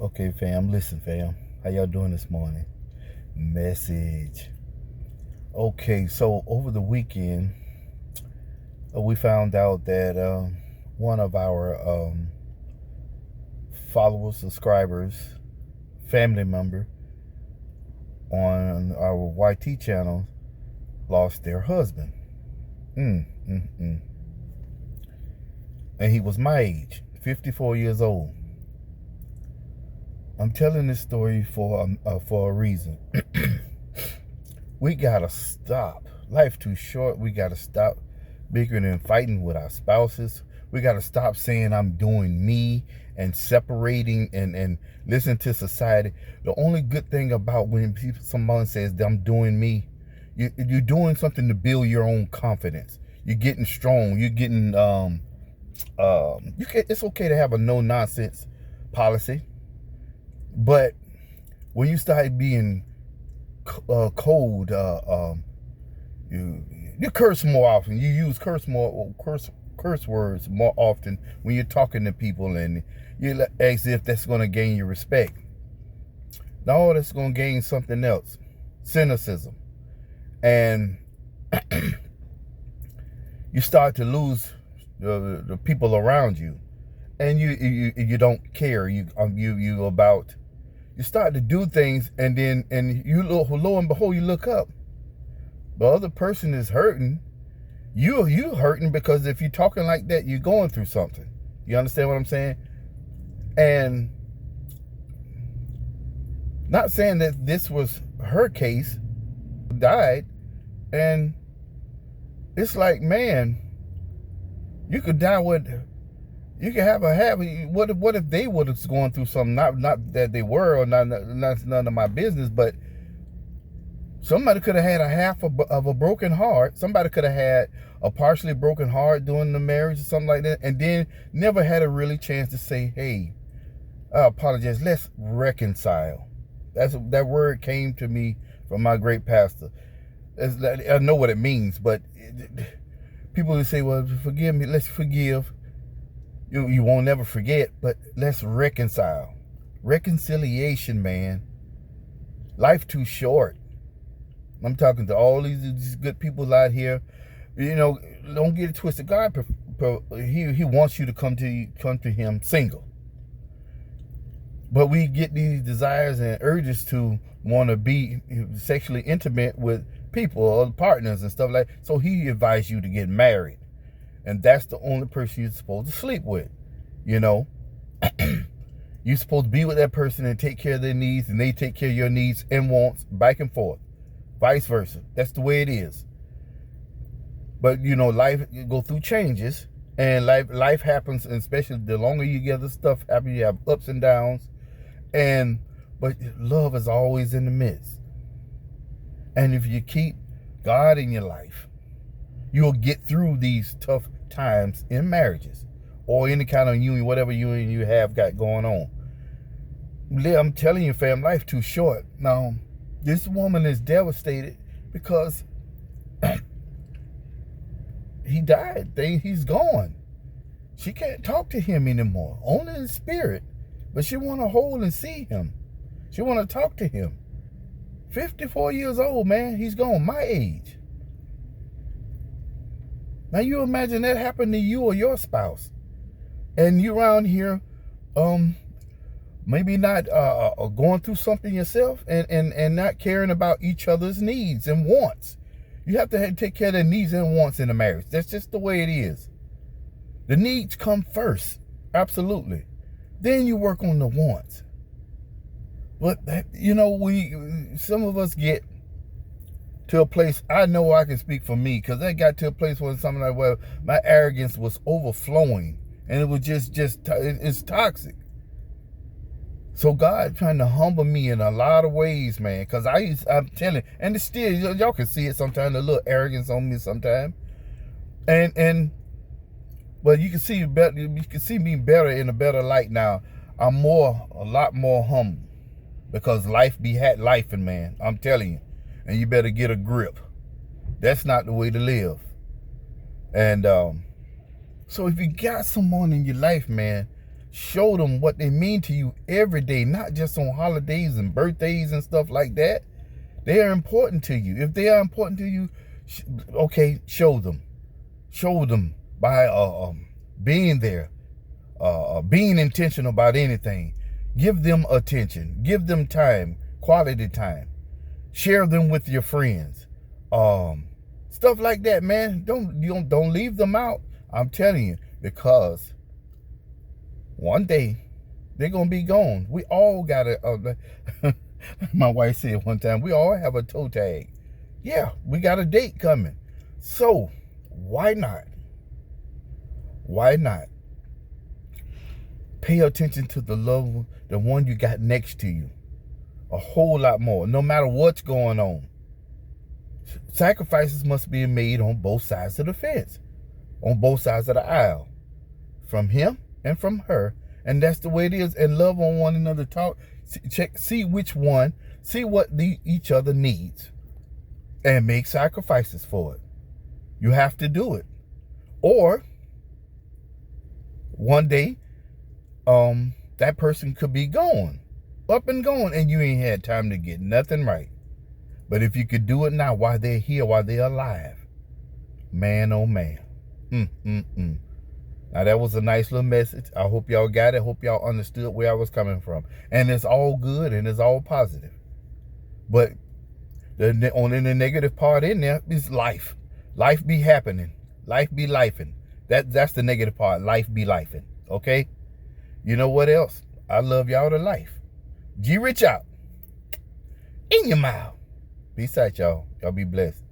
Okay, fam, listen, fam. How y'all doing this morning? Message. Okay, so over the weekend, we found out that one of our followers, subscribers, family member on our YT channel lost their husband. And he was my age, 54 years old. I'm telling this story for a reason. We gotta stop. Life too short. We gotta stop bickering and fighting with our spouses. We gotta stop saying I'm doing me and separating and listen to society. The only good thing about when someone says that I'm doing me, you're doing something to build your own confidence. You're getting strong. You're getting it's okay to have a no nonsense policy, but when you start being cold, you curse more often. You use curse words more often when you're talking to people, and you as if that's going to gain your respect. No, that's going to gain something else, cynicism, and you start to lose the people around you, and you don't care. You start to do things, and then lo and behold, you look up. The other person is hurting. You hurting because if you're talking like that, you're going through something. You understand what I'm saying? And not saying that this was her case, died, and it's like, man, you could die with. You can have a habit. What if they would have gone through something? Not that they were, or that's none of my business. But somebody could have had a half of a broken heart. Somebody could have had a partially broken heart during the marriage or something like that, and then never had a really chance to say, "Hey, I apologize. Let's reconcile." That word came to me from my great pastor. I know what it means, but people would say, "Well, forgive me. Let's forgive." You won't never forget, but let's reconcile. Reconciliation, man. Life too short. I'm talking to all these good people out here. Don't get it twisted. God, he wants you to come to him single. But we get these desires and urges to want to be sexually intimate with people or partners and stuff like that. So he advised you to get married. And that's the only person you're supposed to sleep with. You're supposed to be with that person and take care of their needs, and they take care of your needs and wants, back and forth. Vice versa. That's the way it is. But, life, you go through changes, and life happens, and especially the longer you get the stuff happen, you have ups and downs. But love is always in the midst. And if you keep God in your life, you'll get through these tough times in marriages or any kind of union, whatever union you have got going on. I'm telling you, fam, life too short. Now, this woman is devastated because he died. He's gone. She can't talk to him anymore, only in spirit. But she want to hold and see him. She want to talk to him. 54 years old, man. He's gone, my age. Now you imagine that happened to you or your spouse, and you around here, maybe not going through something yourself, and not caring about each other's needs and wants. You have to take care of their needs and wants in a marriage. That's just the way it is. The needs come first, absolutely. Then you work on the wants. But some of us get to a place, I know I can speak for me, because I got to a place where something like, well, my arrogance was overflowing, and it was it's toxic. So God trying to humble me in a lot of ways, man, because I'm telling, and it's still, y'all can see it sometimes, a little arrogance on me sometimes, but you can see better. You can see me better in a better light now. I'm a lot more humble, because life be life, and man, I'm telling you. And you better get a grip. That's not the way to live. And so if you got someone in your life, man, Show them what they mean to you every day, not just on holidays and birthdays and stuff like that. They are important to you. If they are important to you, okay, show them. Show them by being there, being intentional about anything. Give them attention. Give them time, quality time. Share them with your friends. Stuff like that, man. Don't leave them out. I'm telling you, because one day they're gonna be gone. We all got a my wife said one time, we all have a toe tag. Yeah, we got a date coming. So why not? Why not pay attention to the loved one, the one you got next to you, a whole lot more, no matter what's going on. Sacrifices must be made on both sides of the fence, on both sides of the aisle, from him and from her. And that's the way it is. And love on one another. Talk, check, see which one, see what each other needs, and make sacrifices for it. You have to do it. Or one day, that person could be gone, up and gone, and you ain't had time to get nothing right. But if you could do it now while they're here, while they're alive, man, oh man. Now that was a nice little message. I hope y'all got it. Hope y'all understood where I was coming from. And it's all good and it's all positive. But only the negative part in there is life. Life be happening. Life be lifing. That's the negative part. Life be lifing. Okay? You know what else? I love y'all to life. G Rich out. In your mouth. Peace out, y'all. Y'all be blessed.